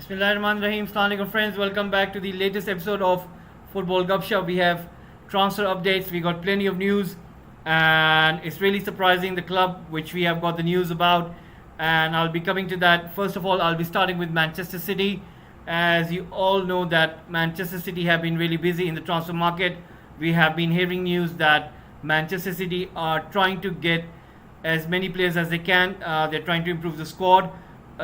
Bismillahirrahmanirrahim. Assalamu alaikum friends. Welcome back to the latest episode of Football Gupshup. We have transfer updates. We got plenty of news, and it's really surprising the club which we have got the news about. And I'll be coming to that. First of all, I'll be starting with Manchester City. As you all know that Manchester City have been really busy in the transfer market. We have been hearing news that Manchester City are trying to get as many players as they can. They're trying to improve the squad.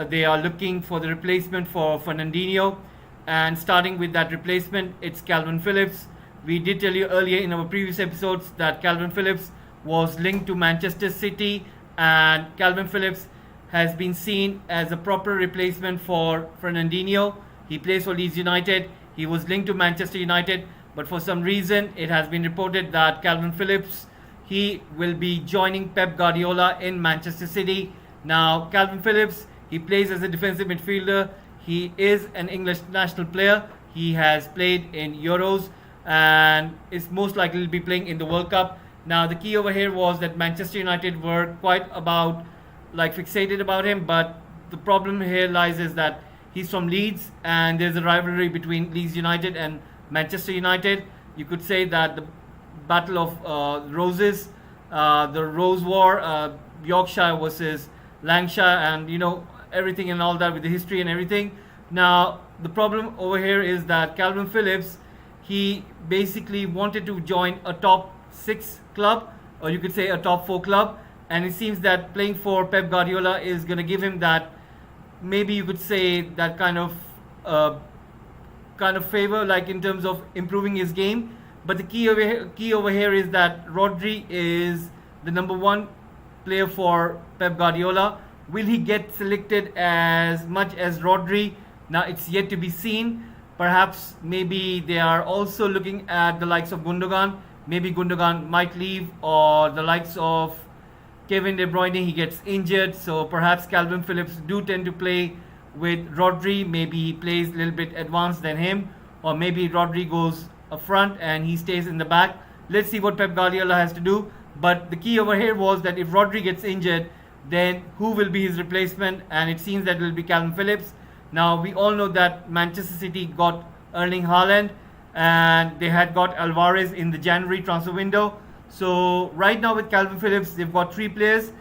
They are looking for the replacement for Fernandinho, and starting with that replacement, it's Calvin Phillips. We did tell you earlier in our previous episodes that Calvin Phillips was linked to Manchester City, and Calvin Phillips has been seen as a proper replacement for Fernandinho. He plays for Leeds United. He was linked to Manchester United, but for some reason it has been reported that Calvin Phillips, he will be joining Pep Guardiola in Manchester City. Now Calvin Phillips, he plays as a defensive midfielder. He is an English national player. He has played in Euros and is most likely to be playing in the World Cup. Now the key over here was that Manchester United were quite fixated about him, but the problem here lies is that he's from Leeds and there's a rivalry between Leeds United and Manchester United. You could say that the Battle of Roses, the Rose War, Yorkshire versus Lancashire, and everything and all that with the history and everything. Now the problem over here is that Calvin Phillips, he basically wanted to join a top 6 club, or you could say a top 4 club, and it seems that playing for Pep Guardiola is going to give him that, maybe you could say that kind of favor, like in terms of improving his game. But the key over here is that Rodri is the number 1 player for Pep Guardiola. Will he get selected as much as Rodri? Now it's yet to be seen. Perhaps maybe they are also looking at the likes of Gundogan. Maybe Gundogan might leave, or the likes of Kevin De Bruyne, he gets injured. So perhaps Calvin Phillips do tend to play with Rodri. Maybe he plays a little bit advanced than him, or maybe Rodri goes up front and he stays in the back. Let's see what Pep Guardiola has to do. But the key over here was that if Rodri gets injured, then who will be his replacement? And it seems that it will be Calvin Phillips. Now we all know that Manchester City got Erling Haaland and they had got Alvarez in the January transfer window. So right now with Calvin Phillips, they've got 3 players.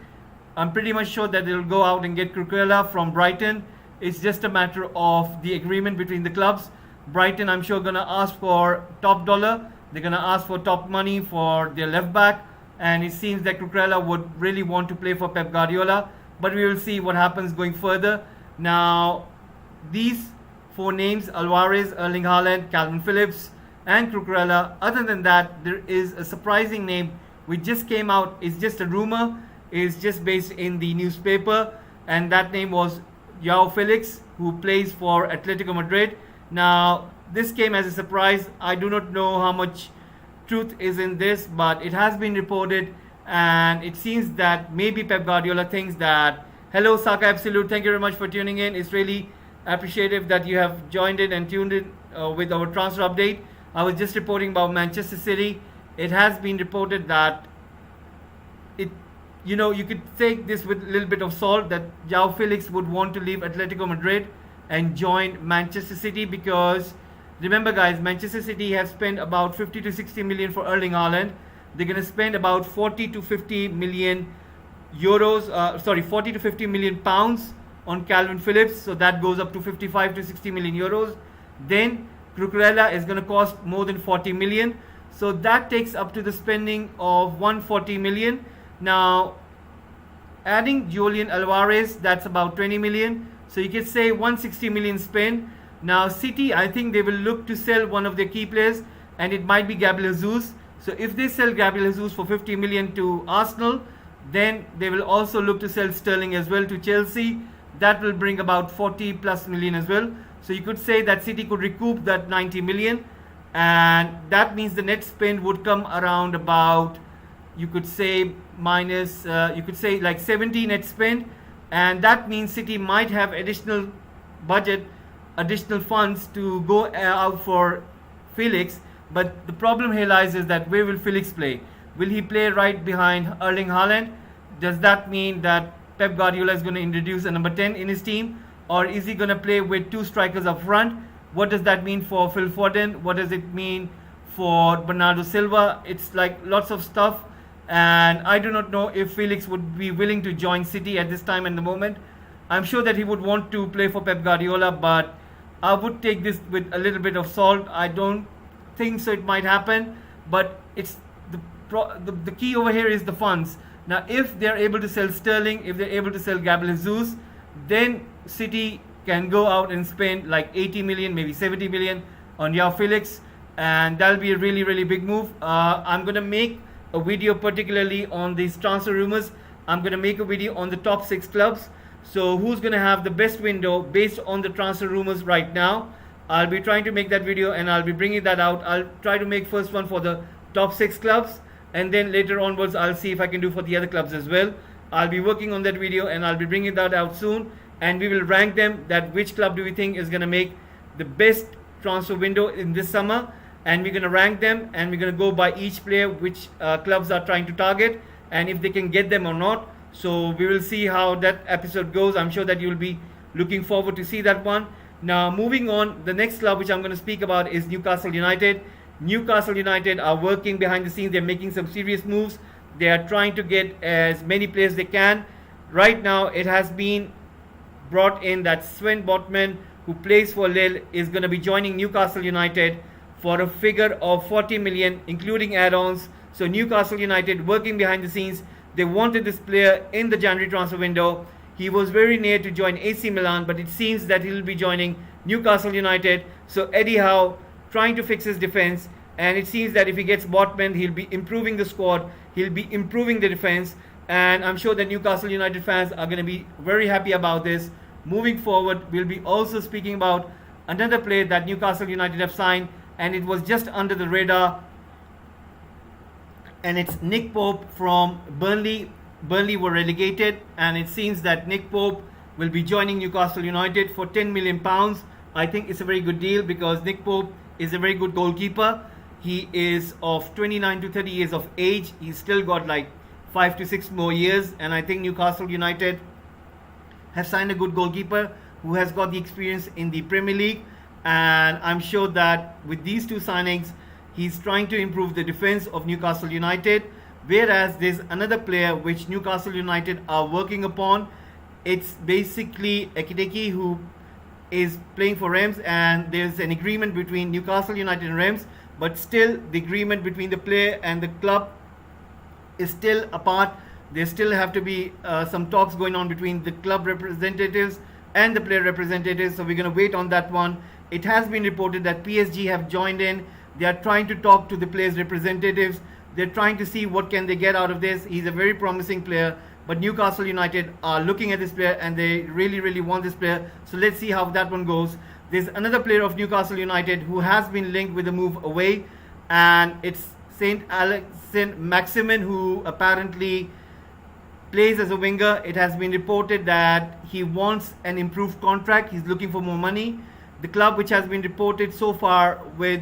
I'm pretty much sure that they'll go out and get Cucurella from Brighton. It's just a matter of the agreement between the clubs. Brighton, I'm sure, going to ask for top dollar. They're going to ask for top money for their left back. And it seems that Cucurella would really want to play for Pep Guardiola. But we will see what happens going further. Now, these 4 names, Alvarez, Erling Haaland, Calvin Phillips, and Cucurella. Other than that, there is a surprising name which just came out. It's just a rumor. It's just based in the newspaper. And that name was João Felix, who plays for Atletico Madrid. Now, this came as a surprise. I do not know how much truth is in this, but it has been reported, and it seems that maybe Pep Guardiola thinks that, hello Saka Absolute, thank you very much for tuning in. It's really appreciative that you have joined in and tuned in with our transfer update. I was just reporting about Manchester City. It has been reported that you could take this with a little bit of salt, that João Felix would want to leave Atletico Madrid and join Manchester City, because remember guys, Manchester City have spent about 50 to 60 million for Erling Haaland. They're going to spend about 40 to 50 million euros, 40 to 50 million pounds on Calvin Phillips. So that goes up to 55 to 60 million euros. Then Cucurella is going to cost more than 40 million. So that takes up to the spending of 140 million. Now, adding Julian Alvarez, that's about 20 million. So you could say 160 million spent. Now City, I think they will look to sell one of their key players, and it might be Gabriel Jesus. So if they sell Gabriel Jesus for 50 million to Arsenal, then they will also look to sell Sterling as well to Chelsea. That will bring about 40 plus million as well. So you could say that City could recoup that 90 million, and that means the net spend would come around about, you could say like 70 net spend, and that means City might have additional budget, additional funds to go out for Felix. But the problem here lies is that where will Felix play? Will he play right behind Erling Haaland? Does that mean that Pep Guardiola is going to introduce a number 10 in his team? or is he going to play with two strikers up front? What does that mean for Phil Foden? What does it mean for Bernardo Silva? It's like lots of stuff, and I do not know if Felix would be willing to join City at this time and the moment. I'm sure that he would want to play for Pep Guardiola, but I would take this with a little bit of salt. I don't think so it might happen, but it's the key over here is the funds. Now, if they're able to sell Sterling, if they're able to sell Gabriel Jesus, then City can go out and spend like 80 million, maybe 70 million on Joao Felix, and that'll be a really, really big move. I'm going to make a video particularly on these transfer rumors. I'm going to make a video on the top 6 clubs. So who's going to have the best window based on the transfer rumors right now? I'll be trying to make that video and I'll be bringing that out. I'll try to make first one for the top 6 clubs, and then later onwards I'll see if I can do for the other clubs as well. I'll be working on that video and I'll be bringing that out soon, and we will rank them, that which club do we think is going to make the best transfer window in this summer, and we're going to rank them, and we're going to go by each player which clubs are trying to target and if they can get them or not. So we will see how that episode goes. I'm sure that you'll be looking forward to see that one. Now, moving on, the next club which I'm going to speak about is Newcastle United. Newcastle United are working behind the scenes. They're making some serious moves. They are trying to get as many players they can. Right now, it has been brought in that Sven Botman, who plays for Lille, is going to be joining Newcastle United for a figure of 40 million, including add-ons. So Newcastle United working behind the scenes. They wanted this player in the January transfer window. He was very near to join AC Milan, but it seems that he will be joining Newcastle United. So Eddie Howe trying to fix his defense, and it seems that if he gets Botman, he'll be improving the squad, he'll be improving the defense, and I'm sure that Newcastle United fans are going to be very happy about this. Moving forward, we'll be also speaking about another player that Newcastle United have signed, and it was just under the radar, and it's Nick Pope from Burnley. Burnley were relegated, and it seems that Nick Pope will be joining Newcastle United for £10 million. I think it's a very good deal because Nick Pope is a very good goalkeeper. He is of 29 to 30 years of age. He's still got like 5 to 6 more years, and I think Newcastle United have signed a good goalkeeper who has got the experience in the Premier League, and I'm sure that with these two signings, he's trying to improve the defense of Newcastle United. Whereas there's another player which Newcastle United are working upon. It's basically Ekiteke, who is playing for Reims, and there's an agreement between Newcastle United and Reims, but still the agreement between the player and the club is still apart. There still have to be some talks going on between the club representatives and the player representatives, so we're going to wait on that one. It has been reported that PSG have joined in. They are trying to talk to the players' representatives. They're trying to see what can they get out of this. He's a very promising player, but Newcastle United are looking at this player and they really, really want this player. So let's see how that one goes. There's another player of Newcastle United who has been linked with a move away, and it's Saint Maximin, who apparently plays as a winger. It has been reported that he wants an improved contract. He's looking for more money. The club which has been reported so far with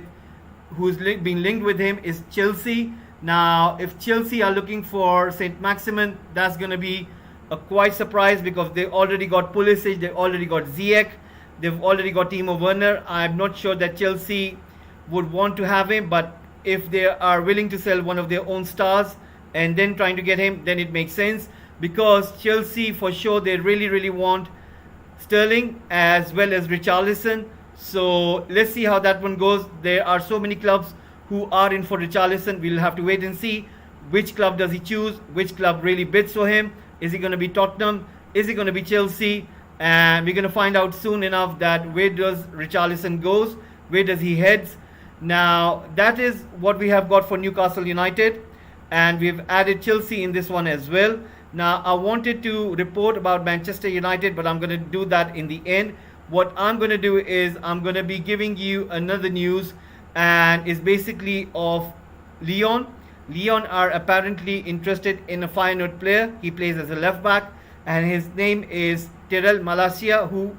who's been linked with him is Chelsea. Now, if Chelsea are looking for Saint Maximin, that's going to be a quite surprise because they already got Pulisic, they already got Ziyech, they've already got Timo Werner. I'm not sure that Chelsea would want to have him, but if they are willing to sell one of their own stars and then trying to get him, then it makes sense, because Chelsea for sure they really, really want Sterling as well as Richarlison. So let's see how that one goes. There are so many clubs who are in for Richarlison. We'll have to wait and see which club does he choose, which club really bids for him. Is he going to be Tottenham? Is he going to be Chelsea? And we're going to find out soon enough that where does Richarlison goes, where does he heads. Now that is what we have got for Newcastle United, and we've added Chelsea in this one as well. Now I wanted to report about Manchester United, but I'm going to do that in the end. What I'm going to do is I'm going to be giving you another news, and it's basically of Lyon. Lyon are apparently interested in a Feyenoord player. He plays as a left back, and his name is Tyrell Malacia, who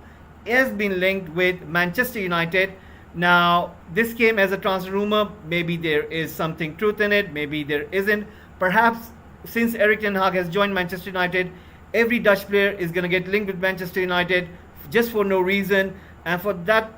has been linked with Manchester United. Now this came as a transfer rumor. Maybe there is something truth in it, maybe there isn't. Perhaps since Erik ten Hag has joined Manchester United, every Dutch player is going to get linked with Manchester United. just for no reason. And for that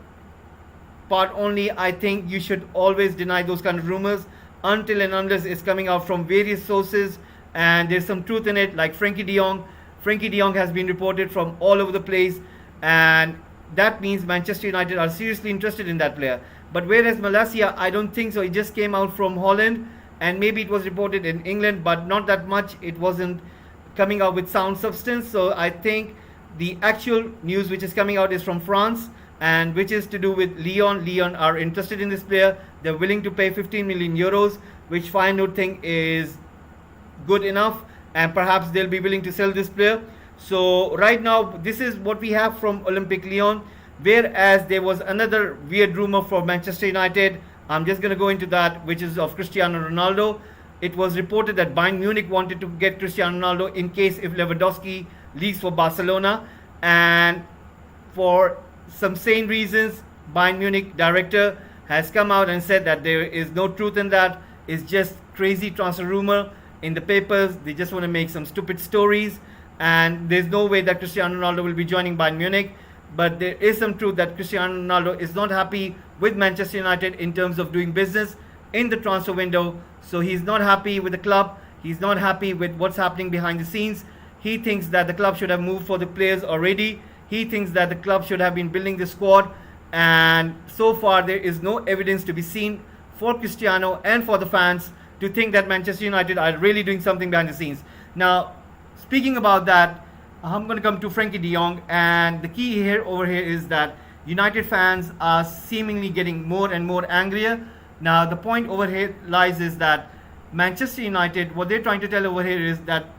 part only, I think you should always deny those kind of rumors until and unless it's coming out from various sources and there's some truth in it, like Frankie de Jong. Frankie de Jong has been reported from all over the place, and that means Manchester United are seriously interested in that player. But whereas Malacia, I don't think so. It just came out from Holland, and maybe it was reported in England, but not that much. It wasn't coming out with sound substance. So I think the actual news which is coming out is from France, and which is to do with Lyon. Lyon are interested in this player. They're willing to pay 15 million euros, which I don't think is good enough, and perhaps they'll be willing to sell this player. So right now, this is what we have from Olympique Lyon. Whereas there was another weird rumor for Manchester United. I'm just going to go into that, which is of Cristiano Ronaldo. It was reported that Bayern Munich wanted to get Cristiano Ronaldo in case if Lewandowski leaves for Barcelona. And for some sane reasons, Bayern Munich director has come out and said that there is no truth in that. It's just crazy transfer rumor in the papers. They just want to make some stupid stories. And there's no way that Cristiano Ronaldo will be joining Bayern Munich. But there is some truth that Cristiano Ronaldo is not happy with Manchester United in terms of doing business in the transfer window. So he's not happy with the club. He's not happy with what's happening behind the scenes. He thinks that the club should have moved for the players already. He thinks that the club should have been building the squad. And so far there is no evidence to be seen for Cristiano and for the fans to think that Manchester United are really doing something behind the scenes. Now, speaking about that, I'm going to come to Frankie de Jong, and the key here over here is that United fans are seemingly getting more and more angrier. Now the point over here lies is that Manchester United, what they're trying to tell over here is that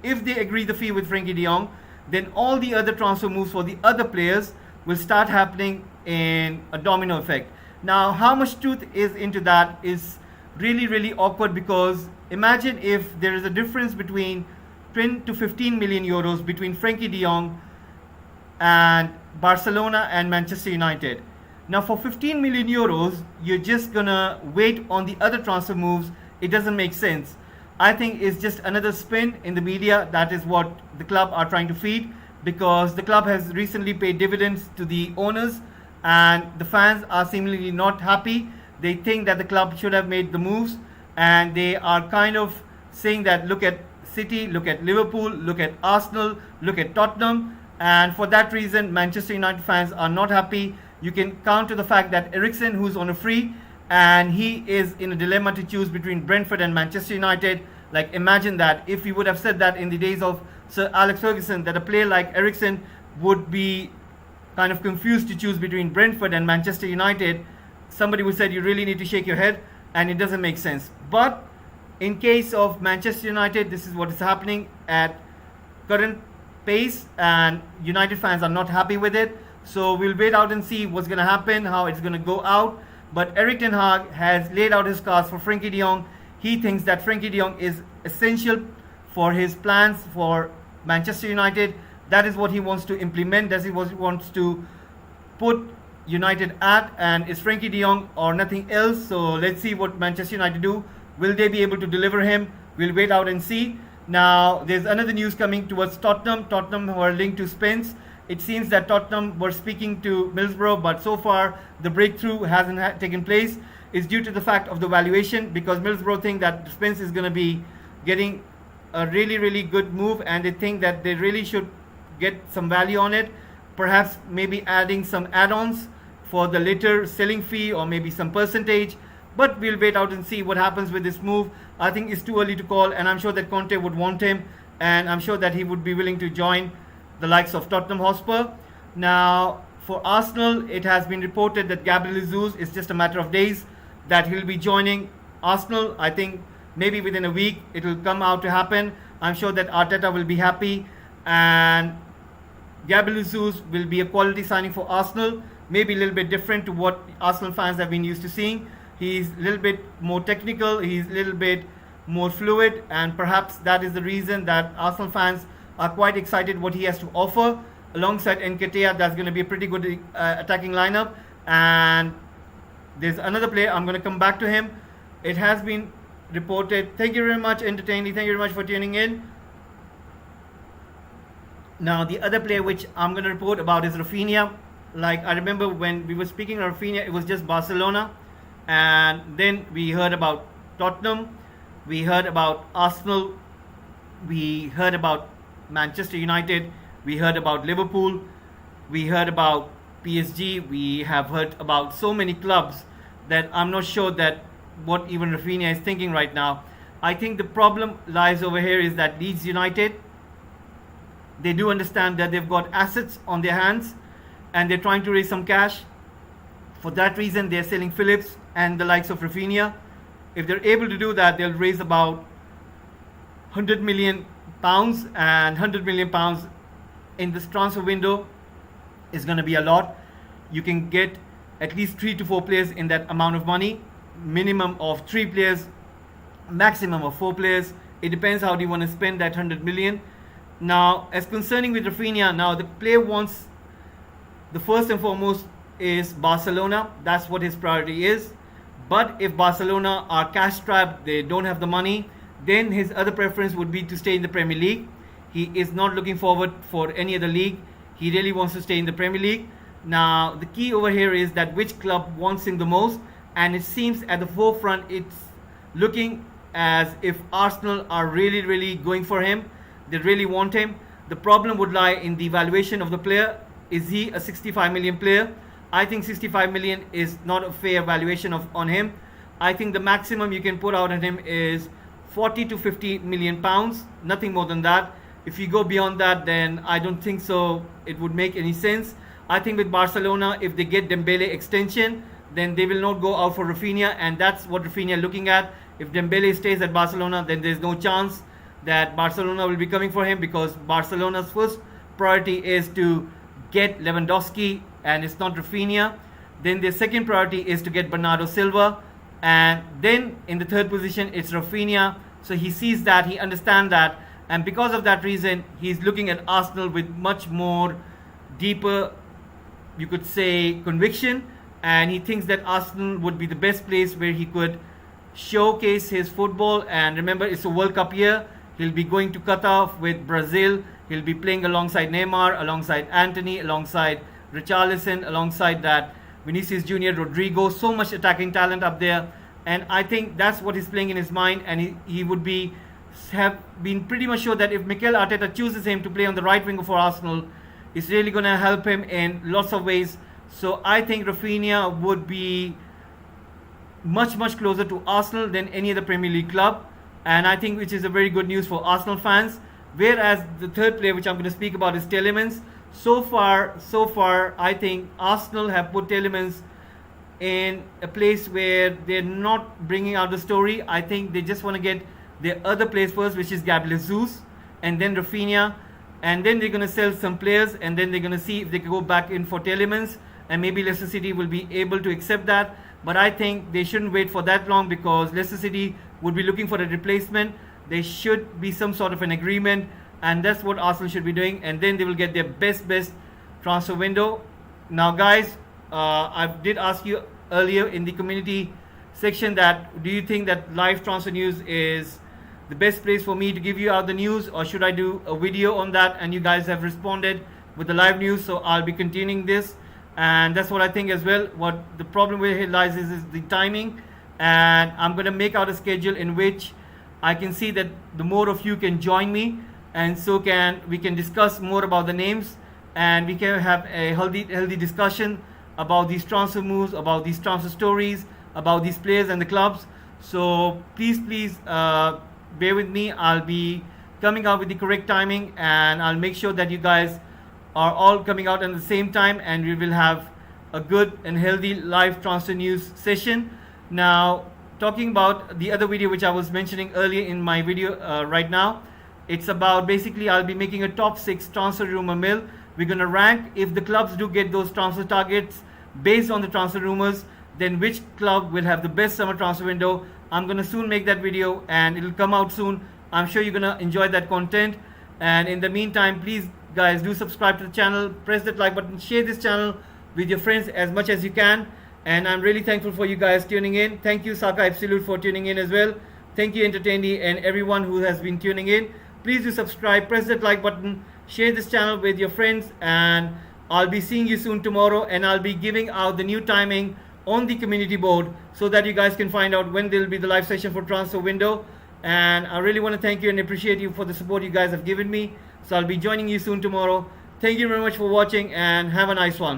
if they agree the fee with Frankie de Jong, then all the other transfer moves for the other players will start happening in a domino effect. Now how much truth is into that is really awkward, because imagine if there is a difference between 10 to 15 million euros between Frankie de Jong and Barcelona and Manchester United. Now for 15 million euros, you're just gonna wait on the other transfer moves. It doesn't make sense. I think it's just another spin in the media. That is what the club are trying to feed, because the club has recently paid dividends to the owners and the fans are seemingly not happy. They think that the club should have made the moves, and they are kind of saying that look at City, look at Liverpool, look at Arsenal, look at Tottenham, and for that reason Manchester United fans are not happy. You can count to the fact that Eriksen, who's on a free, and he is in a dilemma to choose between Brentford and Manchester United. Like, imagine that if we would have said that in the days of Sir Alex Ferguson, that a player like Eriksen would be kind of confused to choose between Brentford and Manchester United, somebody would say you really need to shake your head, and it doesn't make sense. But in case of Manchester United, this is what is happening at current pace, and United fans are not happy with it. So we'll wait out and see what's going to happen, how it's going to go out. But Erik ten Hag has laid out his cards for Frankie de Jong. He thinks that Frankie de Jong is essential for his plans for Manchester United. That is what he wants to implement. That is what he wants to put United at, and it's Frankie de Jong or nothing else. So let's see what Manchester United do. Will they be able to deliver him? We'll wait out and see. Now, there's another news coming towards Tottenham. Tottenham who are linked to Spence. It seems that Tottenham were speaking to Middlesbrough, but so far the breakthrough hasn't taken place. It's due to the fact of the valuation, because Middlesbrough think that Spence is going to be getting a really good move, and they think that they really should get some value on it. Perhaps maybe adding some add-ons for the later selling fee, or maybe some percentage. But we'll wait out and see what happens with this move. I think it's too early to call, and I'm sure that Conte would want him, and I'm sure that he would be willing to join the likes of Tottenham Hotspur. Now, for Arsenal, it has been reported that Gabriel Jesus is just a matter of days that he'll be joining Arsenal. I think maybe within a week it will come out to happen. I'm sure that Arteta will be happy, and Gabriel Jesus will be a quality signing for Arsenal. Maybe a little bit different to what Arsenal fans have been used to seeing. He's a little bit more technical, he's a little bit more fluid, and perhaps that is the reason that Arsenal fans are quite excited what he has to offer. Alongside Nketiah, that's going to be a pretty good attacking lineup. And there's another player, I'm going to come back to him. It has been reported. Thank you very much, Entertaining. Thank you very much for tuning in. Now, the other player which I'm going to report about is Rafinha. Like, I remember when we were speaking of Rafinha, it was just Barcelona. And then we heard about Tottenham. We heard about Arsenal. We heard about Manchester United. We heard about Liverpool. We heard about PSG. We have heard about so many clubs that I'm not sure that what even Rafinha is thinking right now. I think the problem lies over here is that Leeds United, they do understand that they've got assets on their hands and they're trying to raise some cash. For that reason, they're selling Phillips and the likes of Rafinha. If they're able to do that, they'll raise about 100 million pounds, and 100 million pounds in this transfer window is going to be a lot. You can get at least 3 to 4 players in that amount of money, minimum of 3 players, maximum of 4 players. It depends how do you want to spend that 100 million. Now, as concerning with Rafinha, now the player wants, the first and foremost is Barcelona. That's what his priority is. But if Barcelona are cash strapped, they don't have the money, then his other preference would be to stay in the Premier League. He is not looking forward for any other league. He really wants to stay in the Premier League. Now, the key over here is that which club wants him the most, and it seems at the forefront it's looking as if Arsenal are really going for him. They really want him. The problem would lie in the valuation of the player. Is he a 65 million player? I think 65 million is not a fair valuation on him. I think the maximum you can put out on him is 40 to 50 million pounds, nothing more than that. If you go beyond that, then I don't think so it would make any sense. I think with Barcelona, if they get Dembele extension, then they will not go out for Rafinha, and that's what Rafinha is looking at. If Dembele stays at Barcelona, then there's no chance that Barcelona will be coming for him, because Barcelona's first priority is to get Lewandowski, and it's not Rafinha. Then their second priority is to get Bernardo Silva, and then in the third position it's Rafinha. So he sees that, he understands that, and because of that reason he's looking at Arsenal with much more deeper, you could say, conviction, and he thinks that Arsenal would be the best place where he could showcase his football. And remember, it's a World Cup year. He'll be going to Qatar with Brazil. He'll be playing alongside Neymar, alongside Antony, alongside Richarlison, alongside that Vinicius Junior, Rodrigo, so much attacking talent up there. And I think that's what he's playing in his mind, and he would have been pretty much sure that if Mikel Arteta chooses him to play on the right winger for Arsenal, it's really going to help him in lots of ways. So I think Rafinha would be much closer to Arsenal than any other Premier League club, and I think which is a very good news for Arsenal fans. Whereas the third player which I'm going to speak about is Tielemans. So far, I think Arsenal have put Tielemans in a place where they're not bringing out the story. I think they just want to get their other players first, which is Gabriel Jesus, and then Rafinha, and then they're going to sell some players, and then they're going to see if they can go back in for Tielemans, and maybe Leicester City will be able to accept that. But I think they shouldn't wait for that long, because Leicester City would be looking for a replacement. There should be some sort of an agreement, and that's what Arsenal should be doing, and then they will get their best transfer window. Now guys, I did ask you earlier in the community section that do you think that live transfer news is the best place for me to give you out the news, or should I do a video on that? And you guys have responded with the live news, so I'll be continuing this, and that's what I think as well. What the problem where it lies is the timing, and I'm going to make out a schedule in which I can see that the more of you can join me, and so we can discuss more about the names, and we can have a healthy discussion about these transfer moves, about these transfer stories, about these players and the clubs. So please bear with me. I'll be coming out with the correct timing, and I'll make sure that you guys are all coming out at the same time, and we will have a good and healthy live transfer news session. Now, talking about the other video which I was mentioning earlier in my video right now, it's about basically I'll be making a top 6 transfer rumor mill. We're going to rank if the clubs do get those transfer targets based on the transfer rumors, then which club will have the best summer transfer window. I'm going to soon make that video, and it'll come out soon. I'm sure you're going to enjoy that content, and in the meantime, please guys do subscribe to the channel, press that like button, share this channel with your friends as much as you can. And I'm really thankful for you guys tuning in. Thank you Saka Absolute for tuning in as well. Thank you Entertainee and everyone who has been tuning in. Please do subscribe, press that like button, share this channel with your friends, and I'll be seeing you soon tomorrow, and I'll be giving out the new timing on the community board so that you guys can find out when there will be the live session for transfer window. And I really want to thank you and appreciate you for the support you guys have given me. So I'll be joining you soon tomorrow. Thank you very much for watching, and have a nice one.